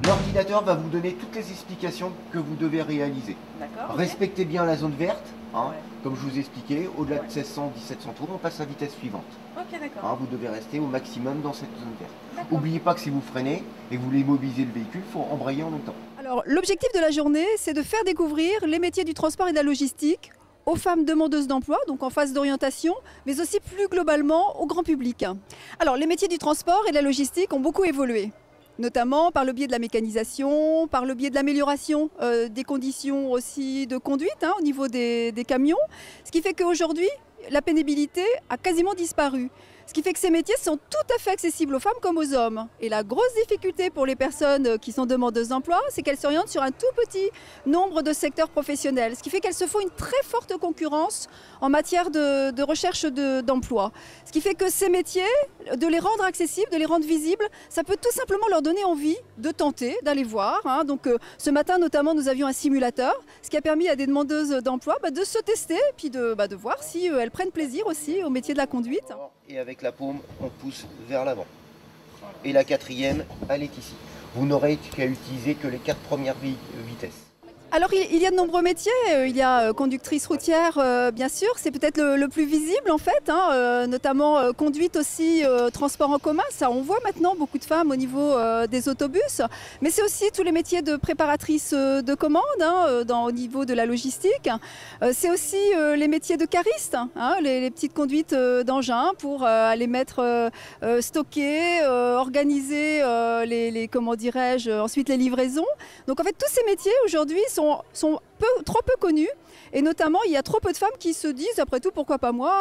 L'ordinateur va vous donner toutes les explications que vous devez réaliser. Respectez bien la zone verte, hein, comme je vous ai expliqué. Au-delà de 1600-1700 tours, on passe à la vitesse suivante. Vous devez rester au maximum dans cette zone verte. N'oubliez pas que si vous freinez et que vous voulez immobiliser le véhicule, il faut embrayer en même temps. Alors, l'objectif de la journée, c'est de faire découvrir les métiers du transport et de la logistique aux femmes demandeuses d'emploi, donc en phase d'orientation, mais aussi plus globalement au grand public. Alors, les métiers du transport et de la logistique ont beaucoup évolué, notamment par le biais de la mécanisation, par le biais de l'amélioration des conditions aussi de conduite au niveau des camions, ce qui fait qu'aujourd'hui, la pénibilité a quasiment disparu. Ce qui fait que ces métiers sont tout à fait accessibles aux femmes comme aux hommes. Et la grosse difficulté pour les personnes qui sont demandeuses d'emploi, c'est qu'elles s'orientent sur un tout petit nombre de secteurs professionnels. Ce qui fait qu'elles se font une très forte concurrence en matière de recherche d'emploi. Ce qui fait que ces métiers, de les rendre accessibles, de les rendre visibles, ça peut tout simplement leur donner envie de tenter, d'aller voir. Donc ce matin notamment, nous avions un simulateur, ce qui a permis à des demandeuses d'emploi de se tester et puis de voir si elles prennent plaisir aussi au métier de la conduite. Et avec la paume, on pousse vers l'avant. Et la quatrième, elle est ici. Vous n'aurez qu'à utiliser que les 4 premières vitesses. Alors il y a de nombreux métiers, il y a conductrice routière bien sûr, c'est peut-être le plus visible en fait, notamment conduite aussi, transport en commun, ça on voit maintenant beaucoup de femmes au niveau des autobus, mais c'est aussi tous les métiers de préparatrice de commande au niveau de la logistique, c'est aussi les métiers de cariste, les petites conduites d'engins pour aller mettre, stocker, organiser comment dirais-je, ensuite les livraisons. Donc en fait tous ces métiers aujourd'hui sont trop peu connus et notamment il y a trop peu de femmes qui se disent après tout pourquoi pas moi,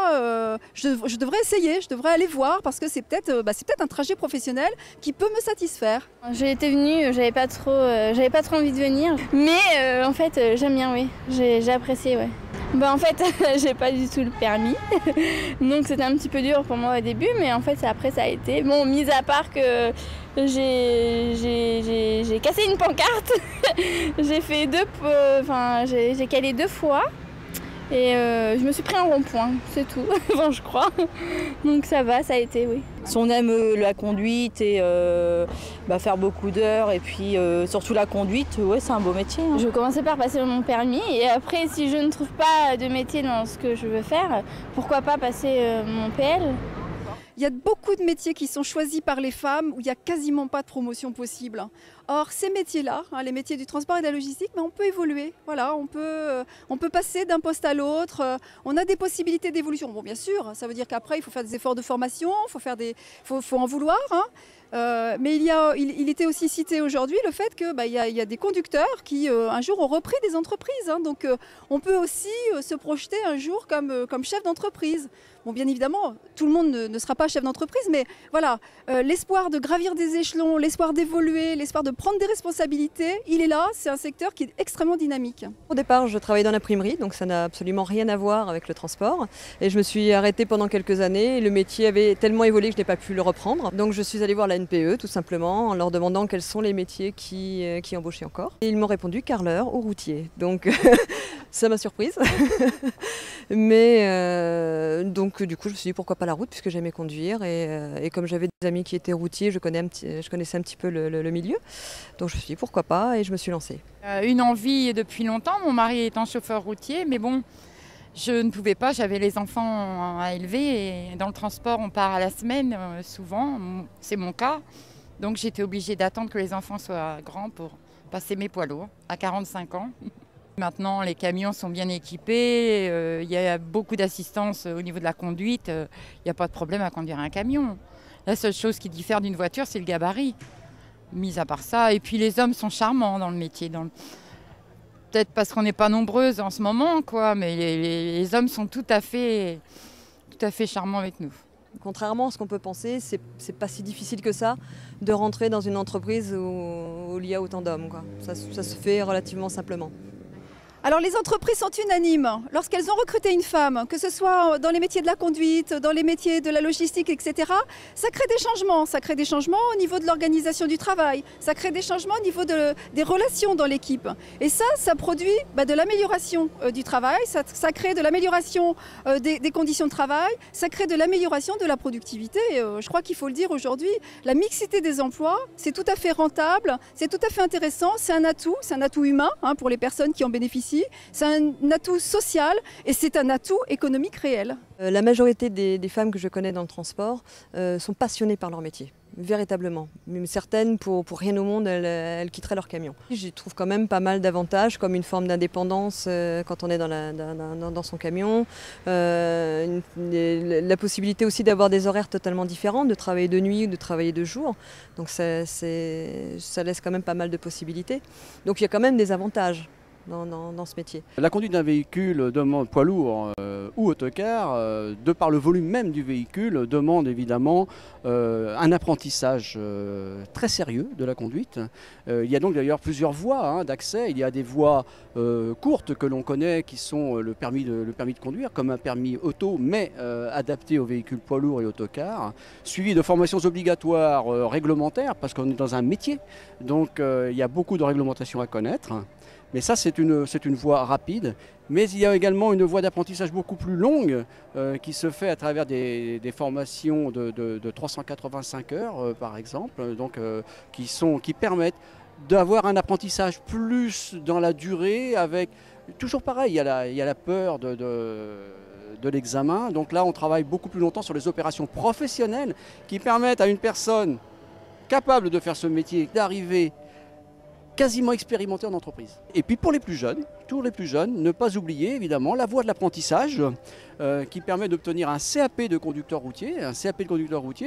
je devrais essayer, je devrais aller voir parce que c'est peut-être un trajet professionnel qui peut me satisfaire. J'ai été venue, j'avais pas trop envie de venir, mais en fait j'aime bien, oui, j'ai apprécié, ouais. En fait j'ai pas du tout le permis donc c'était un petit peu dur pour moi au début, mais en fait après ça a été bon, mis à part que j'ai cassé une pancarte, j'ai calé 2 fois et je me suis pris un rond-point, c'est tout, enfin, je crois. Donc ça va, ça a été, oui. Si on aime la conduite et faire beaucoup d'heures et puis surtout la conduite, ouais, c'est un beau métier. Je commençais par passer mon permis et après si je ne trouve pas de métier dans ce que je veux faire, pourquoi pas passer mon PL. Il y a beaucoup de métiers qui sont choisis par les femmes où il n'y a quasiment pas de promotion possible. Or, ces métiers-là, les métiers du transport et de la logistique, on peut évoluer. Voilà, on peut passer d'un poste à l'autre. On a des possibilités d'évolution. Bon, bien sûr, ça veut dire qu'après, il faut faire des efforts de formation, faut en vouloir. Mais il était aussi cité aujourd'hui le fait qu'il y a des conducteurs qui, un jour, ont repris des entreprises. Donc, on peut aussi se projeter un jour comme chef d'entreprise. Bon, bien évidemment, tout le monde ne sera pas chef d'entreprise, mais voilà, l'espoir de gravir des échelons, l'espoir d'évoluer, l'espoir de prendre des responsabilités, il est là, c'est un secteur qui est extrêmement dynamique. Au départ, je travaillais dans l'imprimerie, donc ça n'a absolument rien à voir avec le transport. Et je me suis arrêtée pendant quelques années, et le métier avait tellement évolué que je n'ai pas pu le reprendre. Donc je suis allée voir la NPE, tout simplement, en leur demandant quels sont les métiers qui embauchaient encore. Et ils m'ont répondu carreleur ou routier. Donc ça m'a surprise. Mais donc du coup, je me suis dit pourquoi pas la route, puisque j'aimais conduire. Et comme j'avais des amis qui étaient routiers, je connaissais un petit peu le milieu. Donc je me suis dit pourquoi pas, et je me suis lancée. Une envie depuis longtemps, mon mari étant chauffeur routier, mais bon, je ne pouvais pas, j'avais les enfants à élever et dans le transport on part à la semaine souvent, c'est mon cas. Donc j'étais obligée d'attendre que les enfants soient grands pour passer mes poids lourds à 45 ans. Maintenant les camions sont bien équipés, il y a beaucoup d'assistance au niveau de la conduite, il n'y a pas de problème à conduire un camion. La seule chose qui diffère d'une voiture, c'est le gabarit. Mis à part ça, et puis les hommes sont charmants dans le métier. Peut-être parce qu'on n'est pas nombreuses en ce moment, quoi, mais les hommes sont tout à fait charmants avec nous. Contrairement à ce qu'on peut penser, c'est pas si difficile que ça de rentrer dans une entreprise où il y a autant d'hommes, quoi. Ça se fait relativement simplement. Alors les entreprises sont unanimes. Lorsqu'elles ont recruté une femme, que ce soit dans les métiers de la conduite, dans les métiers de la logistique, etc., ça crée des changements. Ça crée des changements au niveau de l'organisation du travail. Ça crée des changements au niveau des relations dans l'équipe. Et ça produit de l'amélioration du travail, ça crée de l'amélioration des conditions de travail, ça crée de l'amélioration de la productivité. Je crois qu'il faut le dire aujourd'hui, la mixité des emplois, c'est tout à fait rentable, c'est tout à fait intéressant, c'est un atout humain pour les personnes qui en bénéficient. C'est un atout social et c'est un atout économique réel. La majorité des femmes que je connais dans le transport sont passionnées par leur métier, véritablement. Même certaines, pour rien au monde, elles quitteraient leur camion. J'y trouve quand même pas mal d'avantages, comme une forme d'indépendance quand on est dans son camion. La possibilité aussi d'avoir des horaires totalement différents, de travailler de nuit ou de travailler de jour. Donc ça laisse quand même pas mal de possibilités. Donc il y a quand même des avantages dans ce métier. La conduite d'un véhicule demande poids lourd ou autocar, de par le volume même du véhicule, demande évidemment un apprentissage très sérieux de la conduite. Il y a donc d'ailleurs plusieurs voies d'accès. Il y a des voies courtes que l'on connaît qui sont le permis de conduire, comme un permis auto, mais adapté aux véhicules poids lourds et autocars, suivi de formations obligatoires réglementaires, parce qu'on est dans un métier. Donc il y a beaucoup de réglementations à connaître. Mais ça, c'est une voie rapide. Mais il y a également une voie d'apprentissage beaucoup plus longue qui se fait à travers des formations de 385 heures, par exemple, donc, qui permettent d'avoir un apprentissage plus dans la durée, avec toujours pareil, il y a la peur de l'examen. Donc là, on travaille beaucoup plus longtemps sur les opérations professionnelles qui permettent à une personne capable de faire ce métier d'arriver quasiment expérimenté en entreprise. Et puis pour les plus jeunes, ne pas oublier évidemment la voie de l'apprentissage qui permet d'obtenir un CAP de conducteur routier,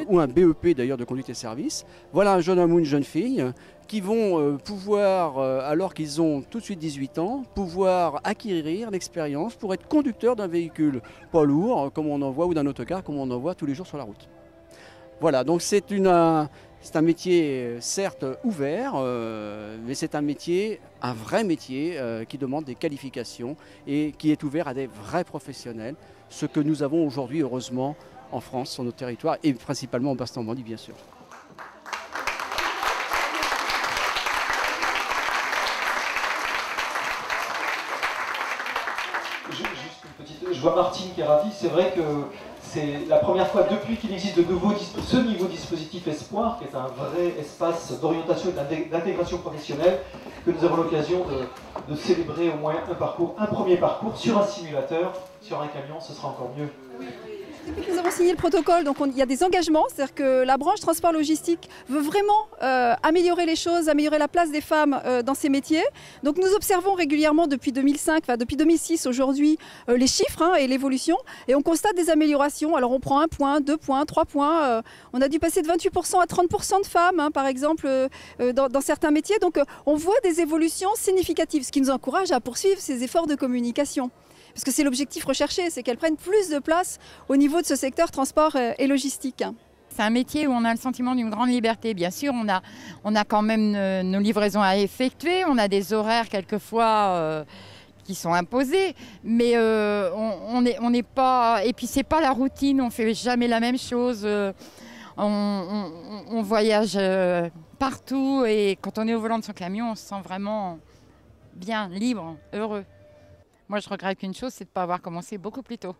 ou un BEP d'ailleurs de conduite et service. Voilà un jeune homme ou une jeune fille qui vont pouvoir, alors qu'ils ont tout de suite 18 ans, pouvoir acquérir l'expérience pour être conducteur d'un véhicule poids lourd comme on en voit, ou d'un autocar comme on en voit tous les jours sur la route. Voilà, donc c'est un métier certes ouvert, mais c'est un vrai métier qui demande des qualifications et qui est ouvert à des vrais professionnels, ce que nous avons aujourd'hui heureusement en France, sur notre territoire, et principalement en Basse-Normandie bien sûr. Je vois Martine qui est ravie, c'est vrai que c'est la première fois depuis qu'il existe ce nouveau dispositif Espoir, qui est un vrai espace d'orientation et d'intégration professionnelle, que nous avons l'occasion de célébrer au moins un premier parcours sur un simulateur, sur un camion, ce sera encore mieux. Depuis que nous avons signé le protocole, donc il y a des engagements, c'est-à-dire que la branche transport logistique veut vraiment améliorer les choses, améliorer la place des femmes dans ces métiers. Donc nous observons régulièrement depuis 2006 aujourd'hui, les chiffres et l'évolution, et on constate des améliorations. Alors on prend 1 point, 2 points, 3 points. On a dû passer de 28% à 30% de femmes, par exemple, dans certains métiers. Donc on voit des évolutions significatives, ce qui nous encourage à poursuivre ces efforts de communication. Parce que c'est l'objectif recherché, c'est qu'elles prennent plus de place au niveau de ce secteur transport et logistique. C'est un métier où on a le sentiment d'une grande liberté. Bien sûr, on a quand même nos livraisons à effectuer, on a des horaires quelquefois qui sont imposés, mais on n'est pas... Et puis c'est pas la routine, on fait jamais la même chose. On voyage partout et quand on est au volant de son camion, on se sent vraiment bien, libre, heureux. Moi, je regrette qu'une chose, c'est de ne pas avoir commencé beaucoup plus tôt.